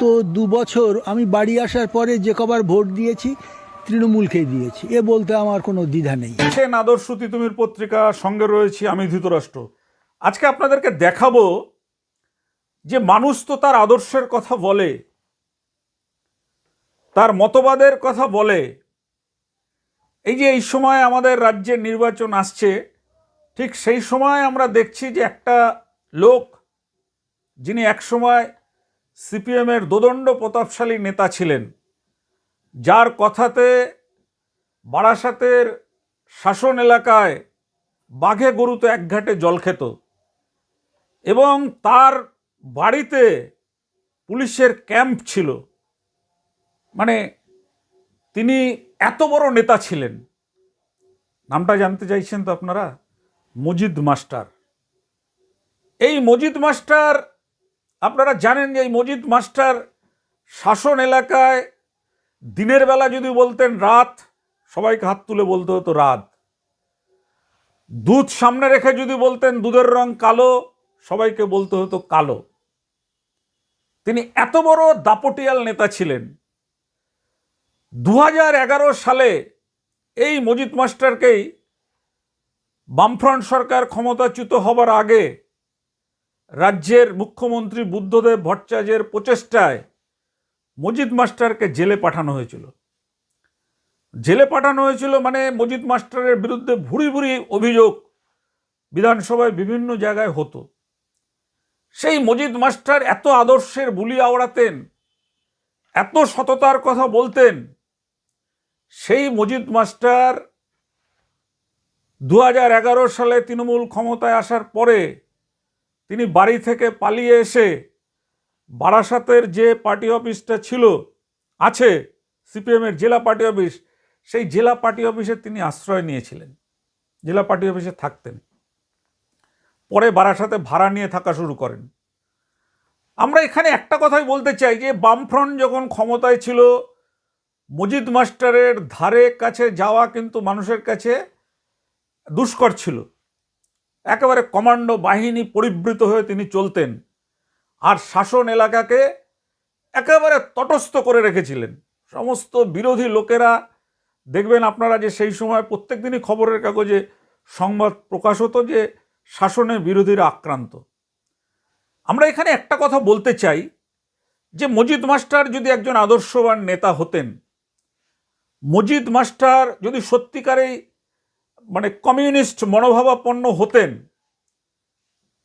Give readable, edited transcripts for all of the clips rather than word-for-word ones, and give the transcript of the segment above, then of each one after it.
গত 2 বছর আমি বাড়ি আসার পরে যে কবার ভোট দিয়েছি তৃণমূলকেই দিয়েছি, এ বলতে আমার কোনো দ্বিধা নেই। আদর্শ তিতুমির পত্রিকা, সঙ্গে রয়েছি আমি ধৃতরাষ্ট্র। আজকে আপনাদেরকে দেখাবো যে মানুষ তো তার আদর্শের কথা বলে, তার মতবাদের কথা বলে। এই যে এই সময় আমাদের রাজ্যের নির্বাচন আসছে, ঠিক সেই সময় আমরা দেখছি যে একটা লোক, যিনি একসময় সিপিএমের দোদণ্ড প্রতাপশালী নেতা ছিলেন, যার কথাতে বারাসাতের শাসন এলাকায় বাঘে গরুতে একঘাটে জল খেত, এবং তার বাড়িতে পুলিশের ক্যাম্প ছিল। মানে তিনি এত বড় নেতা ছিলেন। নামটা জানতে চাইছেন তো আপনারা? মজিদ মাস্টার। এই মজিদ মাস্টার, আপনারা জানেন যে এই মজিদ মাস্টার শাসন এলাকায় দিনের বেলা যদি বলতেন রাত, সবাইকে হাত তুলে বলতে হতো রাত। দুধ সামনে রেখে যদি বলতেন দুধের রং কালো, সবাইকে বলতে হতো কালো। তিনি এত বড় দাপটিয়াল নেতা ছিলেন। 2011 সালে এই মজিদ মাস্টারকেই বামফ্রন্ট সরকার ক্ষমতাচ্যুত হবার আগে রাজ্যের মুখ্যমন্ত্রী বুদ্ধদেব ভট্টাচার্যের প্রচেষ্টায় মজিদ মাস্টারকে জেলে পাঠানো হয়েছিল। জেলে পাঠানো হয়েছিল মানে মজিদ মাস্টারের বিরুদ্ধে ভুরি ভুরি অভিযোগ বিধানসভায় বিভিন্ন জায়গায় হতো। সেই মজিদ মাস্টার এত আদর্শের বুলি আওড়াতেন, এত সততার কথা বলতেন। সেই মজিদ মাস্টার 2011 সালে তৃণমূল ক্ষমতায় আসার পরে তিনি বাড়ি থেকে পালিয়ে এসে বারাসাতের যে পার্টি অফিসটা ছিল, আছে সিপিএমের জেলা পার্টি অফিস, সেই জেলা পার্টি অফিসে তিনি আশ্রয় নিয়েছিলেন। জেলা পার্টি অফিসে থাকতেন, পরে বারাসাতে ভাড়া নিয়ে থাকা শুরু করেন। আমরা এখানে একটা কথাই বলতে চাই যে বামফ্রন্ট যখন ক্ষমতায় ছিল, মজিদ মাস্টারের ধারে কাছে যাওয়া কিন্তু মানুষের কাছে দুষ্কর ছিল। একেবারে কমান্ডো বাহিনী পরিবৃত হয়ে তিনি চলতেন, আর শাসন এলাকাকে একেবারে তটস্থ করে রেখেছিলেন। সমস্ত বিরোধী লোকেরা দেখবেন আপনারা যে সেই সময় প্রত্যেক দিনই খবরের কাগজে সংবাদ প্রকাশ হতো যে শাসনের বিরোধীরা আক্রান্ত। আমরা এখানে একটা কথা বলতে চাই যে মজিদ মাস্টার যদি একজন আদর্শবান নেতা হতেন, মজিদ মাস্টার যদি সত্যিকারেই মানে কমিউনিস্ট মনোভাবাপন্ন হতেন,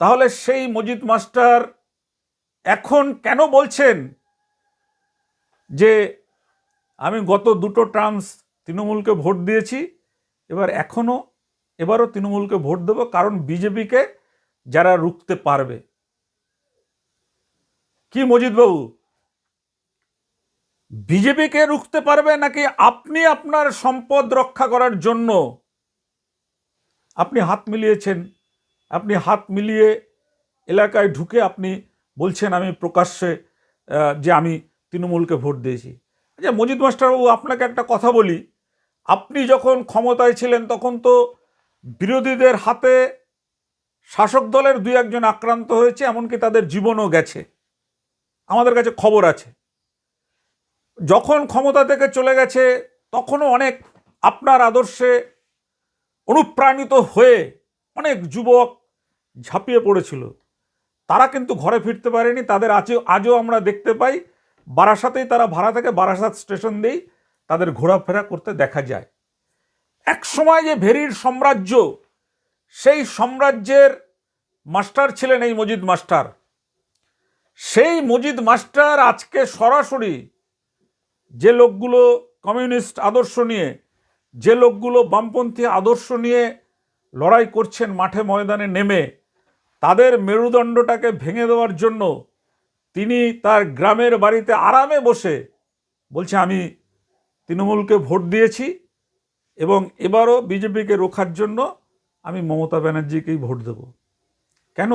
তাহলে সেই মজিদ মাস্টার এখন কেন বলছেন যে আমি গত 2 টার্মস তৃণমূলকে ভোট দিয়েছি, এবারও তৃণমূলকে ভোট দেব, কারণ বিজেপিকে যারা রুখতে পারবে। কি মজিদ বাবু, বিজেপিকে রুখতে পারবে নাকি আপনি আপনার সম্পদ রক্ষা করার জন্য আপনি হাত মিলিয়েছেন? আপনি হাত মিলিয়ে এলাকায় ঢুকে আপনি বলছেন আমি প্রকাশ্যে যে আমি তৃণমূলকে ভোট দিয়েছি। আচ্ছা মজিদ মাস্টারবাবু, আপনাকে একটা কথা বলি, আপনি যখন ক্ষমতায় ছিলেন তখন তো বিরোধীদের হাতে শাসক দলের 2-1 জন আক্রান্ত হয়েছে, এমনকি তাদের জীবনও গেছে, আমাদের কাছে খবর আছে। যখন ক্ষমতা থেকে চলে গেছে তখনও অনেক আপনার আদর্শে অনুপ্রাণিত হয়ে অনেক যুবক ঝাঁপিয়ে পড়েছিল, তারা কিন্তু ঘরে ফিরতে পারেনি। তাদের আজও আমরা দেখতে পাই বারাসাতেই তারা ভাড়া থেকে বারাসাত স্টেশন দিয়েই তাদের ঘোরাফেরা করতে দেখা যায়। এক সময় যে ভেরির সাম্রাজ্য, সেই সাম্রাজ্যের মাস্টার ছিলেন এই মজিদ মাস্টার। সেই মজিদ মাস্টার আজকে সরাসরি যে লোকগুলো কমিউনিস্ট আদর্শ নিয়ে, যে লোকগুলো বামপন্থী আদর্শ নিয়ে লড়াই করছেন মাঠে ময়দানে নেমে, তাদের মেরুদণ্ডটাকে ভেঙে দেওয়ার জন্য তিনি তার গ্রামের বাড়িতে আরামে বসে বলছে আমি তৃণমূলকে ভোট দিয়েছি এবং এবারও বিজেপিকে রোখার জন্য আমি মমতা ব্যানার্জিকেই ভোট দেব। কেন?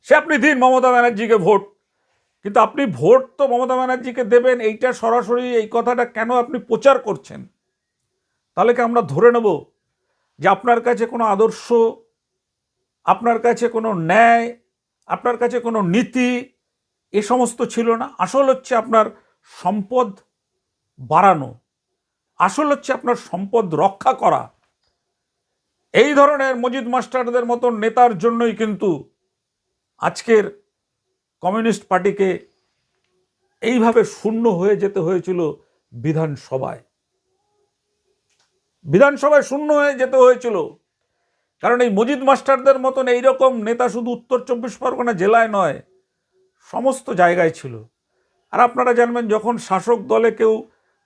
সে আপনি দিন মমতা ব্যানার্জিকে ভোট, কিন্তু আপনি ভোট তো মমতা ব্যানার্জিকে দেবেন, এইটা সরাসরি এই কথাটা কেন আপনি প্রচার করছেন? তাহলে কি আমরা ধরে নেব যে আপনার কাছে কোনো আদর্শ, আপনার কাছে কোনো ন্যায়, আপনার কাছে কোনো নীতি, এ সমস্ত ছিল না। আসল হচ্ছে আপনার সম্পদ বাড়ানো, আসল হচ্ছে আপনার সম্পদ রক্ষা করা। এই ধরনের মজিদ মাস্টারদের মতন নেতার জন্যই কিন্তু আজকের কমিউনিস্ট পার্টিকে এইভাবে শূন্য হয়ে যেতে হয়েছিল বিধানসভায়। বিধানসভায় শূন্য হয়ে যেতে হয়েছিল, কারণ এই মজিদ মাস্টারদের মতন এইরকম নেতা শুধু উত্তর 24 পরগনা জেলায় নয়, সমস্ত জায়গায় ছিল। আর আপনারা জানবেন, যখন শাসক দলে কেউ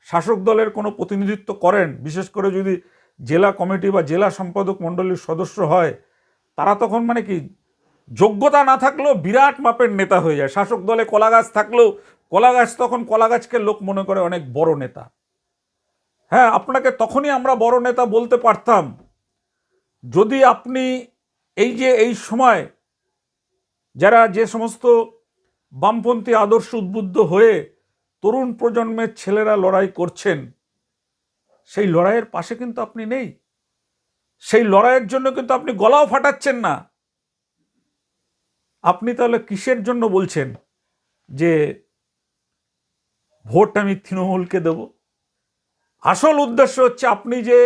শাসক দলের কোনো প্রতিনিধিত্ব করেন, বিশেষ করে যদি জেলা কমিটি বা জেলা সম্পাদক মণ্ডলীর সদস্য হয়, তারা তখন মানে কি যোগ্যতা না থাকলেও বিরাট মাপের নেতা হয়ে যায়। শাসক দলে কলা গাছ থাকলেও কলা গাছ তখন কলা গাছকে লোক মনে করে অনেক বড় নেতা। হ্যাঁ, আপনাকে তখনই আমরা বড় নেতা বলতে পারতাম যদি আপনি এই সময় যারা যে সমস্ত বামপন্থী আদর্শ উদ্বুদ্ধ হয়ে তরুণ প্রজন্মের ছেলেরা লড়াই করছেন, সেই লড়াইয়ের পাশে কিন্তু আপনি নেই। সেই লড়াইয়ের জন্য কিন্তু আপনি গলাও ফাটাচ্ছেন না। আপনি তাহলে কিসের জন্য বলছেন যে ভোট আমি তৃণমূলকে দেব? আসল উদ্দেশ্য হচ্ছে আপনি যে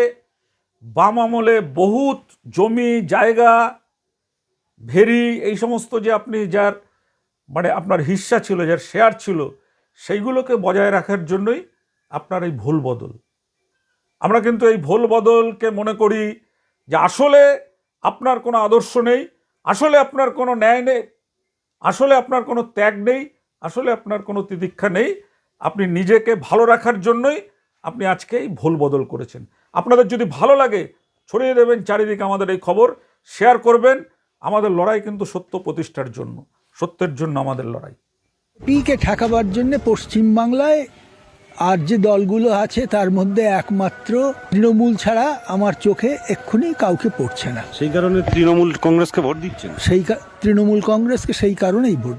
বাম আমলে বহুত জমি জায়গা ভেরি এই সমস্ত যে আপনি যার মানে আপনার হিস্সা ছিল, যার শেয়ার ছিল, সেইগুলোকে বজায় রাখার জন্যই আপনার এই ভুল বদল। আমরা কিন্তু এই ভুল বদলকে মনে করি যে আসলে আপনার কোনো আদর্শ নেই, আসলে আপনার কোনো ন্যায় নেই, আসলে আপনার কোনো ত্যাগ নেই, আসলে আপনার কোনো তিতিক্ষা নেই। আপনি নিজেকে ভালো রাখার জন্যই আপনি আজকে এই ভুল বদল করেছেন। আপনাদের যদি ভালো লাগে ছড়িয়ে দেবেন চারিদিকে আমাদের এই খবর, শেয়ার করবেন। আমাদের লড়াই কিন্তু সত্য প্রতিষ্ঠার জন্য, সত্যের জন্য আমাদের লড়াই। পিকে ঠেকাবার জন্য পশ্চিমবাংলায় আর যে দলগুলো আছে তার মধ্যে একমাত্র তৃণমূল ছাড়া আমার চোখে এক্ষুনি কাউকে পড়ছে না। সেই কারণে তৃণমূল কংগ্রেসকে ভোট দিচ্ছেন। তৃণমূল কংগ্রেসকে সেই কারণেই ভোট